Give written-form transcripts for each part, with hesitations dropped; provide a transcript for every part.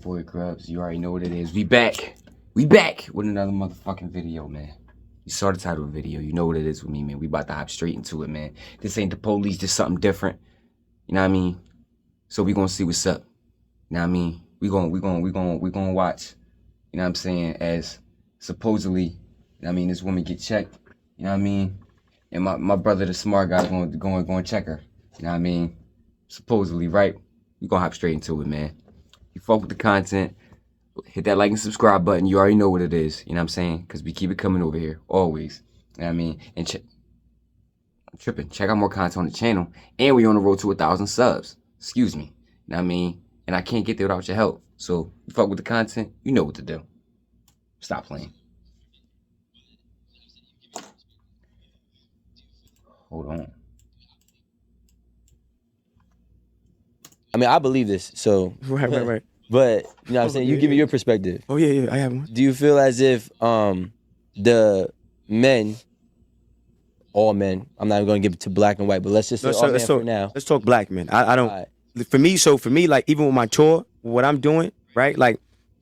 boy Grubz. You already know what it is. We back. We back with another motherfucking video, man. You saw the title of the video. You know what it is with me, man. We about to hop straight into it, man. This ain't the police. This something different. You know what I mean? So we gonna see what's up. You know what I mean? We gonna watch. You know what I'm saying? As supposedly, you know what I mean, this woman get checked. You know what I mean? And my brother, the smart guy, going check her. You know what I mean? Supposedly, right? We gonna hop straight into it, man. You fuck with the content, hit that like and subscribe button. You already know what it is. You know what I'm saying? Because we keep it coming over here, always. You know what I mean? And I'm tripping. Check out more content on the channel. And we on the road to 1,000 subs. Excuse me. You know what I mean? And I can't get there without your help. So, you fuck with the content, you know what to do. Stop playing. Hold on. I mean, I believe this, so Right. But you know what I'm saying? You give me your perspective. Oh yeah, I have one. Do you feel as if the men, all men, I'm not even gonna give it to black and white, but let's just say all men for now. Let's talk black men. I don't. For me, like even with my tour, what I'm doing, right? Like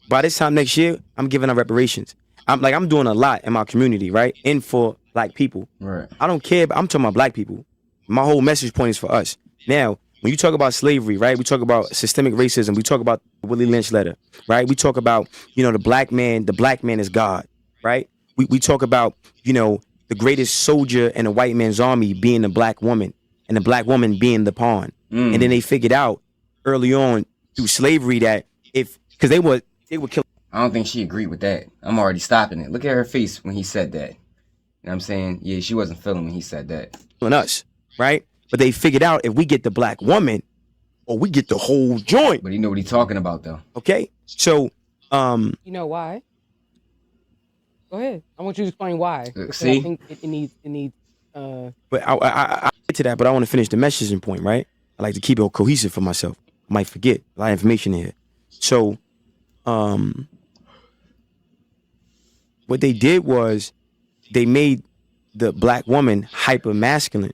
by this time next year, I'm giving out reparations. I'm doing a lot in my community, right? And for black people. Right. I don't care. I'm talking about black people. My whole message point is for us. Now, when you talk about slavery, right? We talk about systemic racism. We talk about the Willie Lynch letter, right? We talk about, the black man is God, right? We talk about, the greatest soldier in a white man's army being the black woman and the black woman being the pawn. And then they figured out early on through slavery that because they would kill. I don't think she agreed with that. I'm already stopping it. Look at her face when he said that. You know what I'm saying? Yeah, she wasn't feeling when he said that. On us, right? But they figured out if we get the black woman, or we get the whole joint. But you know what he's talking about, though. Okay, so you know why? Go ahead. I want you to explain why. See, I think it needs. But I get to that, but I want to finish the messaging point, right? I like to keep it cohesive for myself. I might forget a lot of information here. So, what they did was they made the black woman hyper masculine.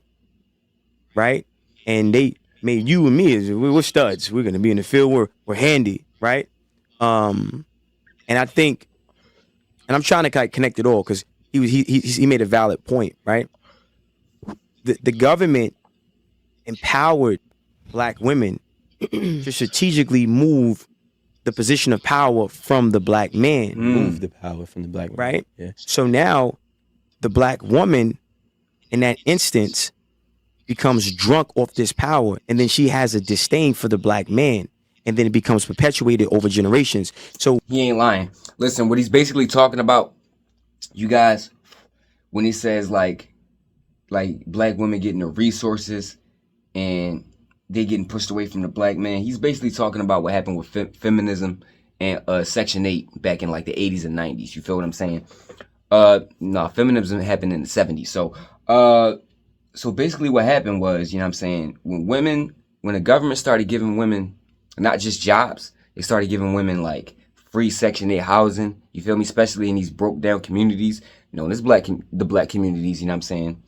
Right? And they made you and me, we're studs. We're gonna be in the field, we're handy, right? And I think, and I'm trying to connect it all because he made a valid point, right? The government empowered black women to strategically move the position of power from the black man. Move the power from the black man. Right? Yeah. So now the black woman in that instance becomes drunk off this power, and then she has a disdain for the black man, and then it becomes perpetuated over generations. So he ain't lying. Listen, what he's basically talking about, you guys, when he says like black women getting the resources and they getting pushed away from the black man, he's basically talking about what happened with feminism and Section 8 back in like the 80s and 90s. You feel what I'm saying? No, feminism happened in the 70s. So basically what happened was, you know what I'm saying, when the government started giving women not just jobs, they started giving women like free Section 8 housing, you feel me, especially in these broke down communities, this the black communities, you know what I'm saying,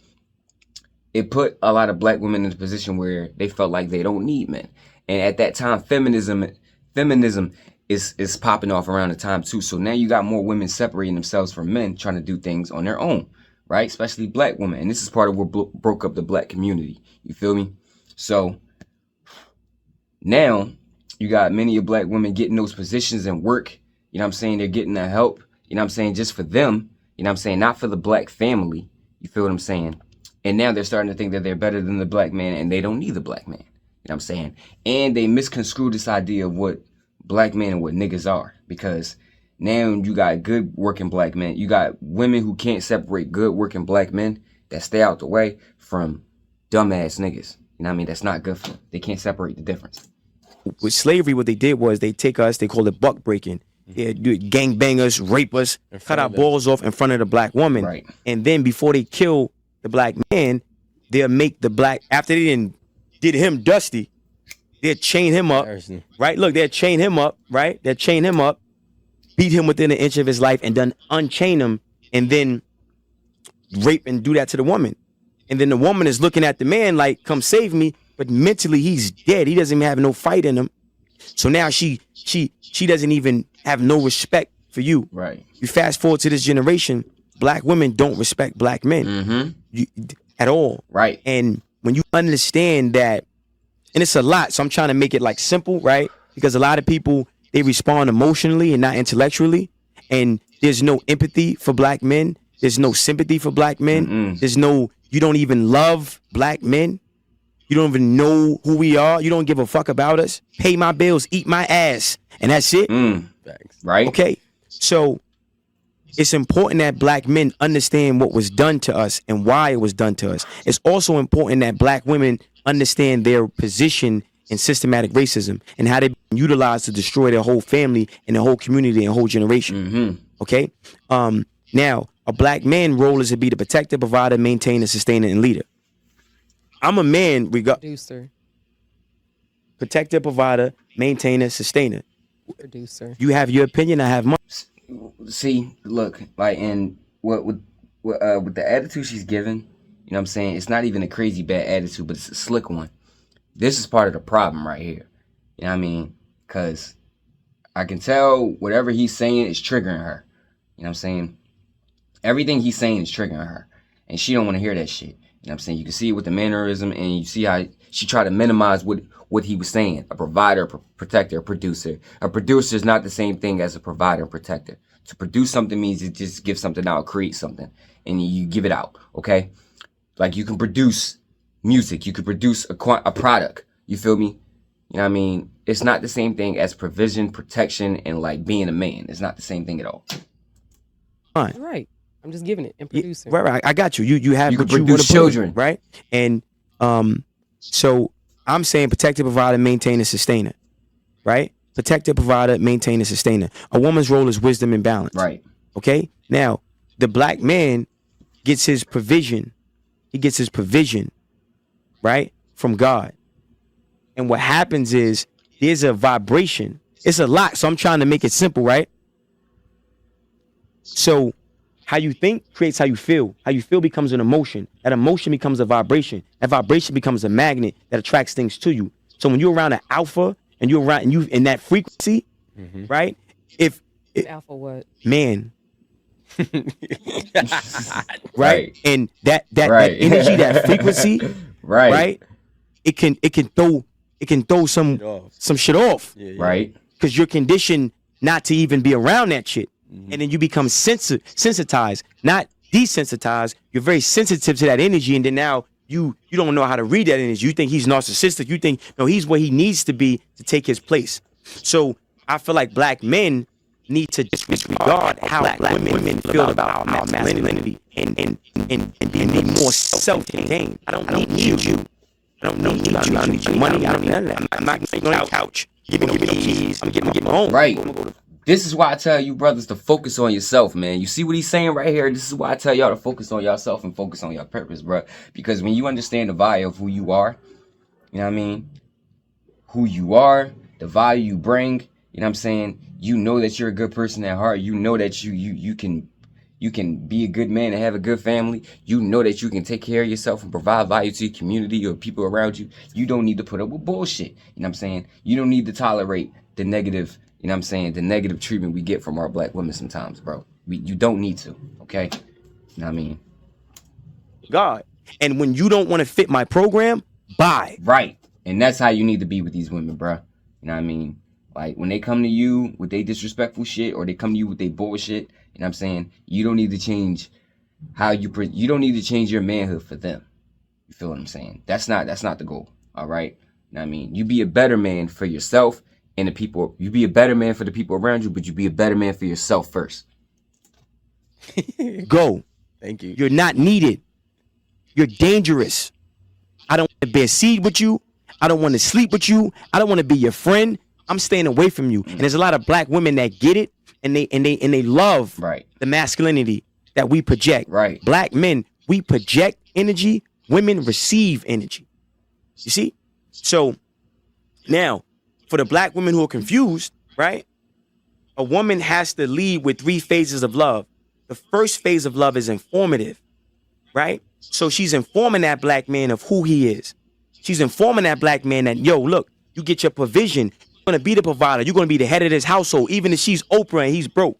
it put a lot of black women in a position where they felt like they don't need men. And at that time, feminism is popping off around the time too. So now you got more women separating themselves from men trying to do things on their own. Right? Especially black women. And this is part of what broke up the black community. You feel me? So now you got many of black women getting those positions and work. You know what I'm saying? They're getting the help. You know what I'm saying? Just for them. You know what I'm saying? Not for the black family. You feel what I'm saying? And now they're starting to think that they're better than the black man and they don't need the black man. You know what I'm saying? And they misconstrue this idea of what black men and what niggas are. Because now you got good working black men. You got women who can't separate good working black men that stay out the way from dumbass niggas. You know what I mean? That's not good for them. They can't separate the difference. With slavery, what they did was they take us, they call it buck breaking. Yeah, do it, gang bang us, rape us, cut our balls off in front of the black woman. Right. And then before they kill the black man, they'll make the black, after they did him dusty, they'll chain him up. Right? Look, they'll chain him up, right? They'll chain him up, beat him within an inch of his life, and then unchain him, and then rape and do that to the woman. And then the woman is looking at the man like, come save me, but mentally he's dead. He doesn't even have no fight in him. So now she doesn't even have no respect for you. Right. You fast forward to this generation, black women don't respect black men at all. Right. And when you understand that, and it's a lot, so I'm trying to make it like simple, right? Because a lot of people, they respond emotionally and not intellectually, and there's no empathy for black men. There's no sympathy for black men. You don't even love black men. You don't even know who we are. You don't give a fuck about us. Pay my bills, eat my ass, and that's it. Right. Okay. So it's important that black men understand what was done to us and why it was done to us. It's also important that black women understand their position in systematic racism and how they've been utilized to destroy their whole family and their whole community and whole generation. Okay. Now, a black man's role is to be the protector, provider, maintainer, sustainer, and leader. I'm a man. Producer. Protector, provider, maintainer, sustainer. Producer. You have your opinion. I have mine. See, look, like, and with the attitude she's given, you know what I'm saying? It's not even a crazy bad attitude, but it's a slick one. This is part of the problem right here. You know what I mean? Because I can tell whatever he's saying is triggering her. You know what I'm saying? Everything he's saying is triggering her. And she don't want to hear that shit. You know what I'm saying? You can see it with the mannerism, and you see how she tried to minimize what he was saying. A provider, a protector, a producer. A producer is not the same thing as a provider and protector. To produce something means you just give something out, create something, and you give it out, okay? Like, you can produce music. You could produce a product. You feel me? You know what I mean? It's not the same thing as provision, protection, and, like, being a man. It's not the same thing at all. Fine. Right. I'm just giving it and producing. Right. I got you. You have You can what you produce wanna put, children. right? And so I'm saying protector, provider, maintainer, sustainer, right? Protector, provider, maintainer, sustainer. A woman's role is wisdom and balance. Right. Okay? Now, the black man gets his provision. He gets his provision, right, from God. And what happens is there's a vibration. It's a lot, so I'm trying to make it simple, right? So how you think creates how you feel. How you feel becomes an emotion. That emotion becomes a vibration. That vibration becomes a magnet that attracts things to you. So when you're around an alpha and you're around and you in that frequency, right? If Alpha what? man, right? Right. And that Right. energy, that frequency, Right. It can throw some shit off. Right. Because you're conditioned not to even be around that shit. And then you become sensitized, not desensitized. You're very sensitive to that energy, and then now you don't know how to read that energy. You think he's narcissistic. You think, no, he's where he needs to be to take his place. So I feel like black men need to disregard how black women feel about our masculinity and be more self-contained. I don't need you. I don't need you. I don't need your money. I don't need none of that. I'm not going on the couch. Give me no keys. I'm getting home. Right. This is why I tell you brothers to focus on yourself, man. You see what he's saying right here? This is why I tell y'all to focus on yourself and focus on your purpose, bro. Because when you understand the value of who you are, you know what I mean? Who you are, the value you bring, you know what I'm saying? You know that you're a good person at heart. You know that you can be a good man and have a good family. You know that you can take care of yourself and provide value to your community or people around you. You don't need to put up with bullshit. You know what I'm saying? You don't need to tolerate the negative, you know what I'm saying, the negative treatment we get from our black women sometimes, bro. You don't need to, okay? You know what I mean? God. And when you don't want to fit my program, bye. Right. And that's how you need to be with these women, bro. You know what I mean? Like, when they come to you with their disrespectful shit or they come to you with their bullshit, you know what I'm saying? You don't need to change how you don't need to change your manhood for them. You feel what I'm saying? That's not the goal, all right? You know what I mean? You be a better man for yourself and the people. You be a better man for the people around you, but you be a better man for yourself first. Go. Thank you. You're not needed. You're dangerous. I don't want to bear seed with you. I don't want to sleep with you. I don't want to be your friend. I'm staying away from you. And there's a lot of black women that get it and they love Right. the masculinity that we project. Right. Black men, we project energy. Women receive energy. You see? So now, for the black women who are confused, right? A woman has to lead with 3 phases of love. The first phase of love is informative, right? So she's informing that black man of who he is. She's informing that black man that, yo, look, you get your provision. gonna be the provider. You're gonna be the head of this household. Even if she's Oprah and he's broke,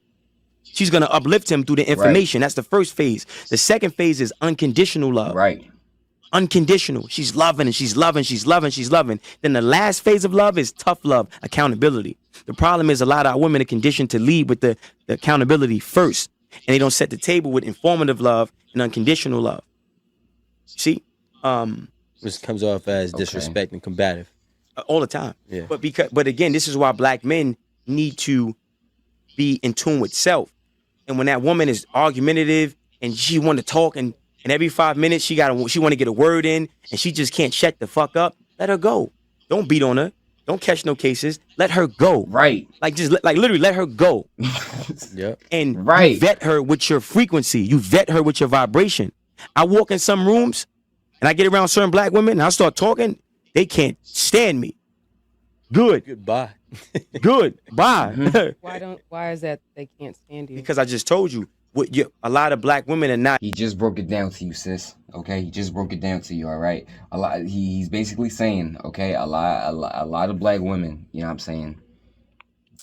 she's gonna uplift him through the information. That's the first phase. The second phase is unconditional love. Right. Unconditional. She's loving and she's loving, she's loving, she's loving. Then the last phase of love is tough love, accountability. The problem is a lot of our women are conditioned to lead with the accountability first. And they don't set the table with informative love and unconditional love. See? Which comes off as disrespect and combative. All the time. Yeah. But again, this is why black men need to be in tune with self. And when that woman is argumentative and she want to talk and every 5 minutes she want to get a word in and she just can't shut the fuck up, let her go. Don't beat on her. Don't catch no cases. Let her go. Right. Like literally let her go. Yeah. And you vet her with your frequency. You vet her with your vibration. I walk in some rooms and I get around certain black women and I start talking. They can't stand me. Good. Goodbye. Good. Bye. Why is that they can't stand you? Because I just told you, a lot of black women are not. He just broke it down to you, sis. Okay, he just broke it down to you. All right, he's basically saying, okay, a lot of black women. You know what I'm saying?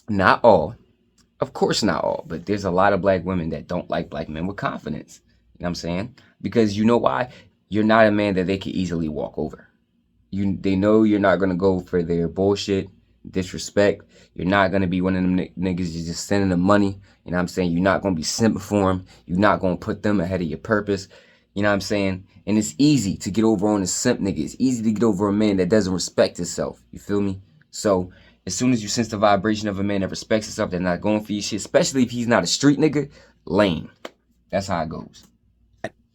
Not all, of course, not all, but there's a lot of black women that don't like black men with confidence. You know what I'm saying? Because you know why? You're not a man that they can easily walk over. They know you're not gonna go for their bullshit, disrespect. You're not gonna be one of them niggas you just sending them money. You know what I'm saying? You're not gonna be simping for them. You're not gonna put them ahead of your purpose. You know what I'm saying? And it's easy to get over on a simp nigga. It's easy to get over a man that doesn't respect himself. You feel me? So as soon as you sense the vibration of a man that respects himself, they're not going for your shit, especially if he's not a street nigga, lame. That's how it goes.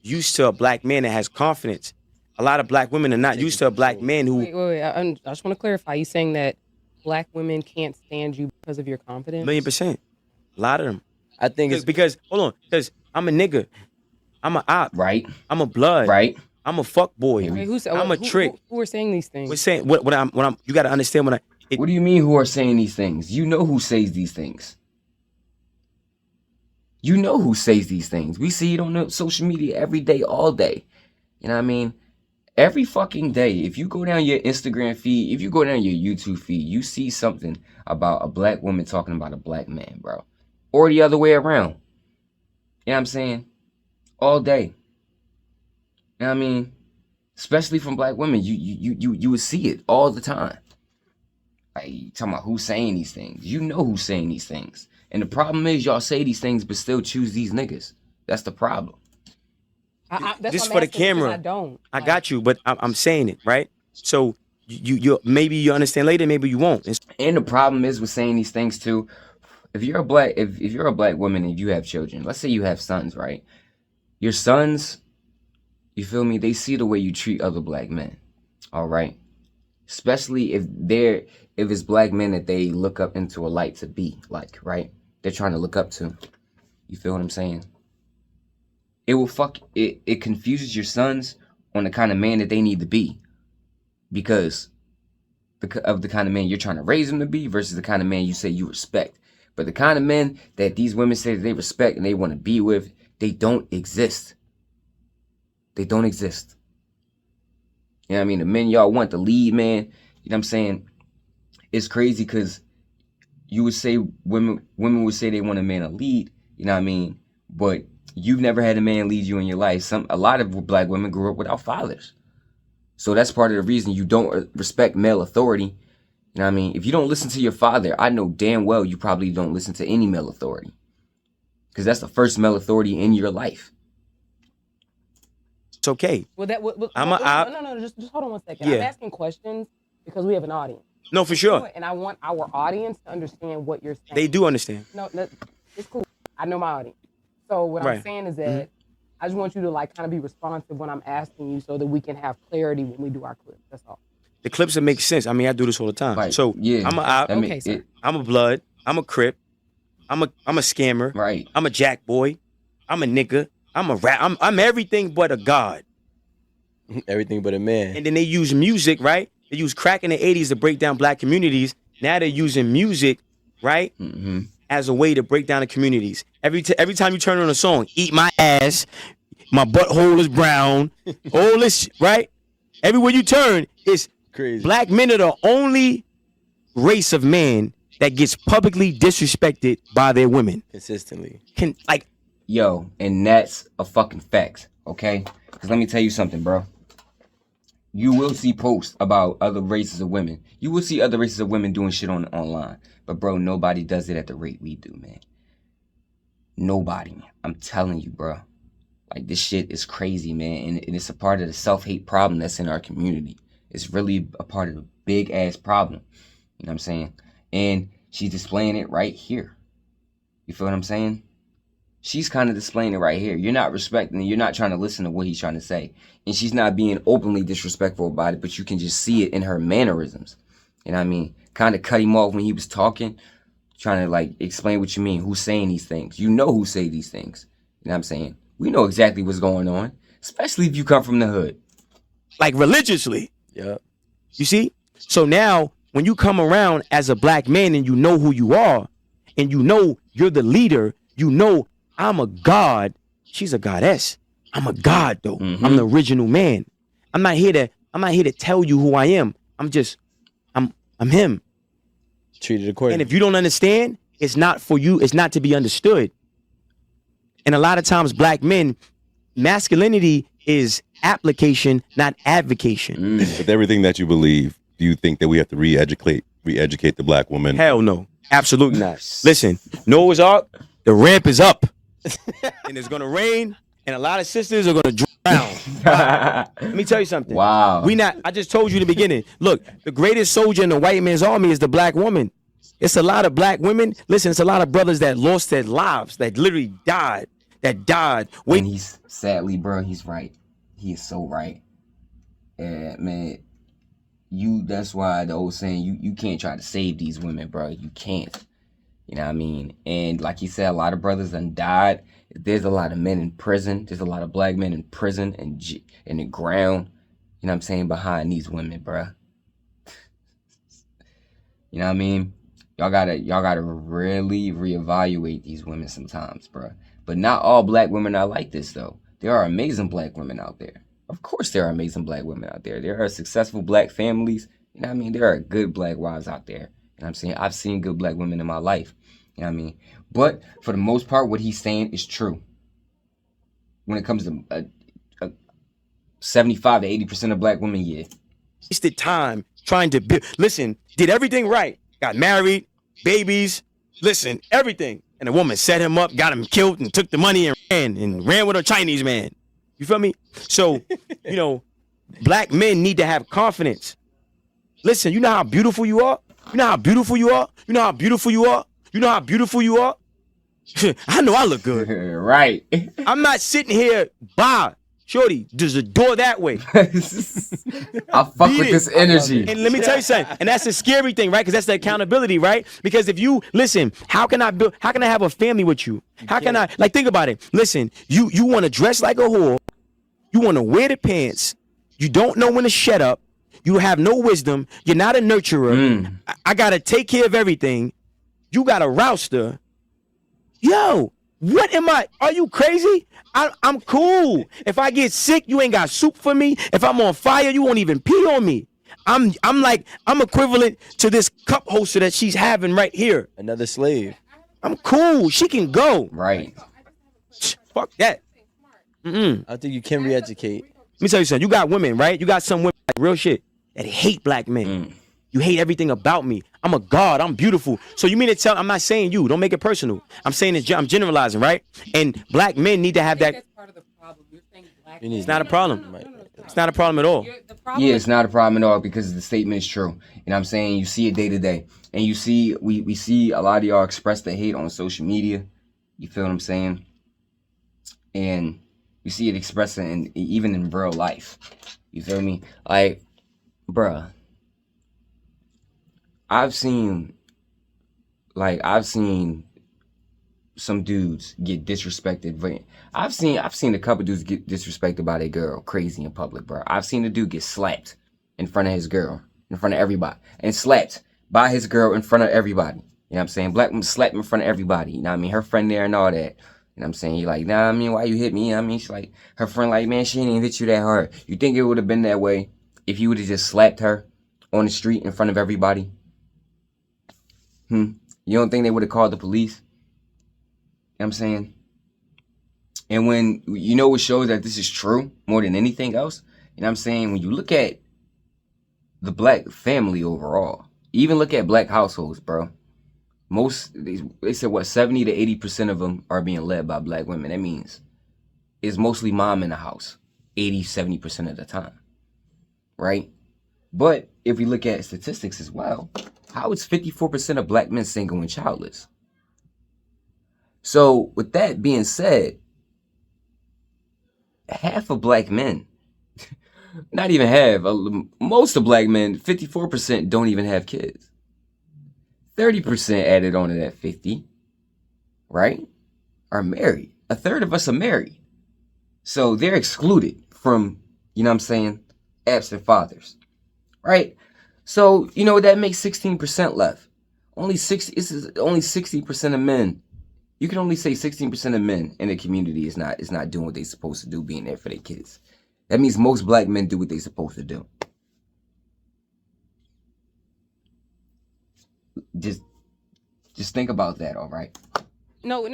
Used to a black man that has confidence. A lot of black women are not used to a black man who. Wait. I just want to clarify. You saying that black women can't stand you because of your confidence? 1,000,000%. A lot of them. I think it's because I'm a nigga. I'm a op. Right. I'm a blood. Right. I'm a fuck boy. Wait, I'm a trick. Who are saying these things? We're saying what I'm. You got to understand what do you mean who are saying these things? You know who says these things. You know who says these things. We see it on social media every day, all day. You know what I mean? Every fucking day. If you go down your Instagram feed, if you go down your YouTube feed, you see something about a black woman talking about a black man, bro. Or the other way around. You know what I'm saying? All day. You know what I mean? Especially from black women, you would see it all the time. Like, you talking about who's saying these things. You know who's saying these things. And the problem is y'all say these things but still choose these niggas. That's the problem. This for the camera. I don't. I got you, but I'm saying it, right? So you maybe you understand later, maybe you won't. And the problem is with saying these things too. If you're a black woman and you have children, let's say you have sons, right? Your sons, you feel me? They see the way you treat other black men, all right? Especially if it's black men that they look up into a light to be like, right? They're trying to look up to. You feel what I'm saying? It confuses your sons on the kind of man that they need to be, because of the kind of man you're trying to raise them to be versus the kind of man you say you respect. But the kind of men that these women say that they respect and they want to be with, they don't exist. They don't exist. You know what I mean? The men y'all want, the lead man, you know what I'm saying? It's crazy because you would say women would say they want a man to lead, you know what I mean? But you've never had a man lead you in your life. A lot of black women grew up without fathers. So that's part of the reason you don't respect male authority. You know what I mean? If you don't listen to your father, I know damn well you probably don't listen to any male authority. Because that's the first male authority in your life. It's okay. Well, no, just hold on one second. Yeah. I'm asking questions because we have an audience. No, for sure. And I want our audience to understand what you're saying. They do understand. No, it's cool. I know my audience. So what I'm saying is that I just want you to kind of be responsive when I'm asking you so that we can have clarity when we do our clips. That's all. The clips that make sense. I mean, I do this all the time. Right. So yeah, I'm a blood. I'm a crip. I'm a scammer. Right. I'm a jack boy. I'm a nigga. I'm a rap. I'm everything but a god. Everything but a man. And then they use music, right? They use crack in the 80s to break down black communities. Now they're using music, right? Mm-hmm. As a way to break down the communities. Every time you turn on a song, eat my ass, my butthole is brown, all this, right? Everywhere you turn, it's crazy. Black men are the only race of man that gets publicly disrespected by their women. Consistently. Yo, and that's a fucking fact, okay? Because let me tell you something, bro. You will see posts about other races of women. You will see other races of women doing shit online. But, bro, nobody does it at the rate we do, man. Nobody. I'm telling you, bro. Like, this shit is crazy, man. And it's a part of the self-hate problem that's in our community. It's really a part of the big-ass problem. You know what I'm saying? And she's displaying it right here. You feel what I'm saying? She's kind of displaying it right here. You're not respecting it. You're not trying to listen to what he's trying to say. And she's not being openly disrespectful about it, but you can just see it in her mannerisms. You know what I mean? Kind of cut him off when he was talking, trying to, like, explain what you mean. Who's saying these things? You know who say these things. You know what I'm saying? We know exactly what's going on, especially if you come from the hood. Like, religiously. Yeah. You see? So now, when you come around as a black man and you know who you are, and you know you're the leader, you know I'm a god. She's a goddess. I'm a god, though. Mm-hmm. I'm the original man. I'm not here to tell you who I am. I'm him. Treated accordingly. And if you don't understand, it's not for you. It's not to be understood. And a lot of times, black men, masculinity is application, not advocation. With everything that you believe, do you think that we have to re-educate the black woman? Hell no. Absolutely not. Listen, Noah's Ark, the ramp is up. And it's going to rain, and a lot of sisters are going to drown. Let me tell you something. Wow. I just told you in the beginning. Look, the greatest soldier in the white man's army is the black woman. It's a lot of black women. Listen, it's a lot of brothers that lost their lives, that literally died. And he's, sadly, bro, he's right. He is so right. And, man, that's why the old saying, you can't try to save these women, bro. You can't. You know what I mean? And like he said, a lot of brothers done died. There's a lot of men in prison. There's a lot of black men in prison and in the ground. You know what I'm saying? Behind these women, bro. You know what I mean? Y'all gotta really reevaluate these women sometimes, bro. But not all black women are like this, though. There are amazing black women out there. Of course there are amazing black women out there. There are successful black families. You know what I mean? There are good black wives out there. You know what I'm saying? I've seen good black women in my life. You know what I mean? But for the most part, what he's saying is true. When it comes to 75 to 80% of black women, yeah. Wasted time trying to build. Listen, did everything right. Got married, babies, listen, everything. And the woman set him up, got him killed, and took the money and ran with a Chinese man. You feel me? So, you know, black men need to have confidence. Listen, you know how beautiful you are? You know how beautiful you are? You know how beautiful you are? You know how beautiful you are? I know I look good. Right. I'm not sitting here, shorty, there's a door that way. I fuck with this energy. And let me tell you something. And that's the scary thing, right? Because that's the accountability, right? Because if you listen, how can I have a family with you? How can I think about it? Listen, you want to dress like a whore, you want to wear the pants, you don't know when to shut up, you have no wisdom, you're not a nurturer. I gotta take care of everything. You got a rouster. Yo, what am I? Are you crazy? I'm cool. If I get sick, you ain't got soup for me. If I'm on fire, you won't even pee on me. I'm equivalent to this cup holster that she's having right here. Another slave. I'm cool. She can go. Right. Fuck that. I think you can re-educate. Let me tell you something. You got women, right? You got some women, like real shit, that hate black men. You hate everything about me. I'm a god. I'm beautiful. So you mean to tell? I'm not saying you. Don't make it personal. I'm saying I'm generalizing, right? And black men need to have that. That's part of the problem. You're saying black It's not a problem. It's not a problem at all. Yeah, it's not a problem at all because the statement is true. And I'm saying you see it day to day. And you see, we see a lot of y'all express the hate on social media. You feel what I'm saying? And you see it expressing even in real life. You feel me? Like, bruh. I've seen some dudes get disrespected. I've seen a couple dudes get disrespected by their girl crazy in public, bro. I've seen a dude get slapped in front of his girl, in front of everybody, and slapped by his girl in front of everybody. You know what I'm saying? Black woman slapped in front of everybody. You know what I mean? Her friend there and all that. You know what I'm saying? He like, nah, I mean, why you hit me? You know what I mean? She's like, her friend like, man, she didn't even hit you that hard. You think it would have been that way if you would have just slapped her on the street in front of everybody? You don't think they would have called the police? You know what I'm saying? And when, you know what shows that this is true more than anything else? You know what I'm saying? When you look at the black family overall, even look at black households, bro. They said what, 70 to 80% of them are being led by black women. That means it's mostly mom in the house 70% of the time, right? But if we look at statistics as well, how is 54% of black men single and childless? So with that being said, half of black men, not even half, most of black men, 54% don't even have kids. 30% added on to that 50, right, are married. A third of us are married. So they're excluded from, you know what I'm saying, absent fathers, right? So, you know, that makes 16% left. This is only 60% of men. You can only say 16% of men in the community is not doing what they're supposed to do, being there for their kids. That means most black men do what they're supposed to do. Just think about that, all right? No, we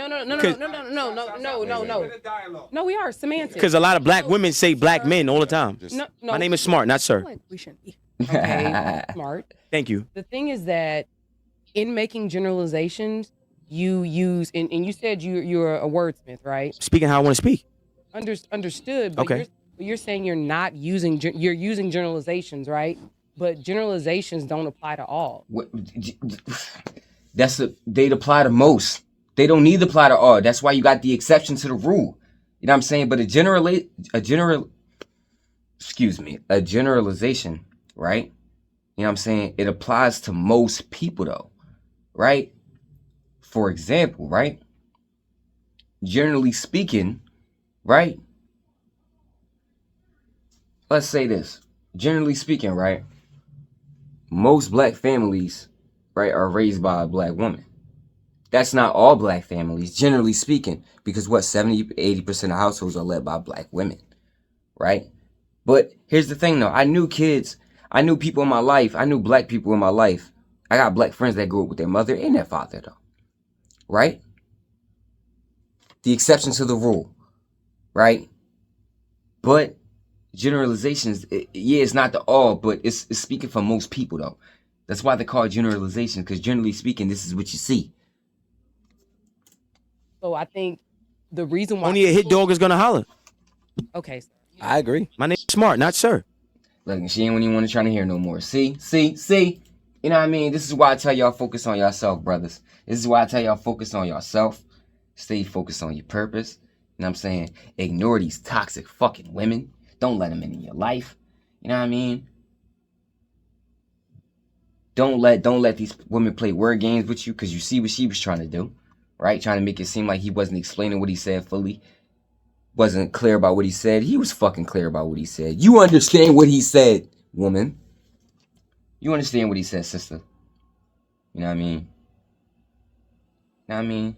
are semantics. Because a lot of black women say black men all the time. No. My name is Smart, not Sir. We shouldn't be. Okay, Smart. Thank you. The thing is that in making generalizations, you use, and you said you're a wordsmith, right? Speaking how I want to speak. Understood. But Okay. You're saying you're using generalizations, right? But generalizations don't apply to all. They'd apply to most. They don't need to apply to all. That's why you got the exception to the rule. You know what I'm saying? But a generalization, right? You know what I'm saying? It applies to most people though, right? For example, right? Generally speaking, right? Let's say this. Generally speaking, right? Most black families, right, are raised by a black woman. That's not all black families, generally speaking, because 70-80% of households are led by black women, right? But here's the thing though, I knew people in my life, I knew black people in my life. I got black friends that grew up with their mother and their father though, right? The exception to the rule, right? But generalizations, it's not the all, but it's speaking for most people though. That's why they call it generalization, because generally speaking, this is what you see. So I think the reason why Only a hit dog is gonna holler. Okay, sir. I agree. My name is Smart, not Sir. Look, she ain't even want to try to hear no more. See? You know what I mean? This is why I tell y'all focus on yourself, brothers. This is why I tell y'all focus on yourself. Stay focused on your purpose. You know what I'm saying? Ignore these toxic fucking women. Don't let them in your life. You know what I mean? Don't let these women play word games with you, because you see what she was trying to do, right? Trying to make it seem like he wasn't explaining what he said fully. Wasn't clear about what he said. He was fucking clear about what he said. You understand what he said, woman. You understand what he said, sister. You know what I mean? You know what I mean?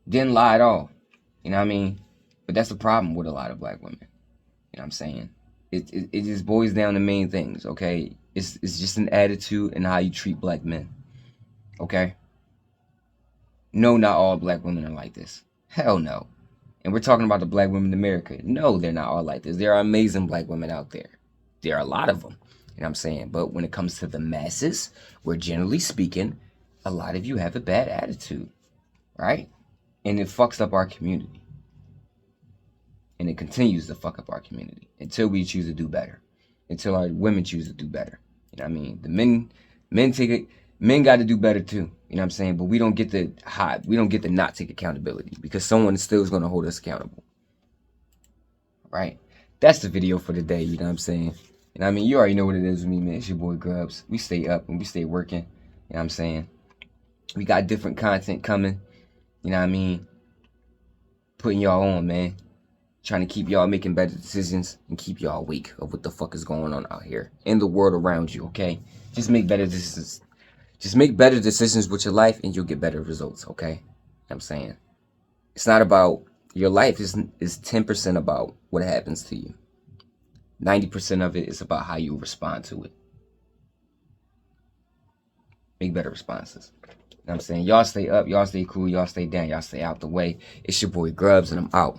Didn't lie at all. You know what I mean? But that's the problem with a lot of black women. You know what I'm saying? It just boils down to main things, okay? It's just an attitude and how you treat black men. Okay? No, not all black women are like this. Hell no. And we're talking about the black women in America. No, they're not all like this. There are amazing black women out there. There are a lot of them. You know what I'm saying? But when it comes to the masses, we're generally speaking, a lot of you have a bad attitude. Right? And it fucks up our community. And it continues to fuck up our community until we choose to do better. Until our women choose to do better. You know what I mean? The men got to do better too. You know what I'm saying? But we don't get to hide. We don't get to not take accountability, because someone still is going to hold us accountable. Right? That's the video for today. You know what I'm saying? And I mean, you already know what it is with me, man. It's your boy Grubz. We stay up and we stay working. You know what I'm saying? We got different content coming. You know what I mean? Putting y'all on, man. Trying to keep y'all making better decisions and keep y'all awake of what the fuck is going on out here in the world around you, okay? Just make better decisions. Just make better decisions with your life and you'll get better results, okay? You know what I'm saying? It's not about your life. Is 10% about what happens to you. 90% of it is about how you respond to it. make better responses. You know what I'm saying? Y'all stay up, y'all stay cool, y'all stay down, y'all stay out the way. It's your boy Grubz, and I'm out.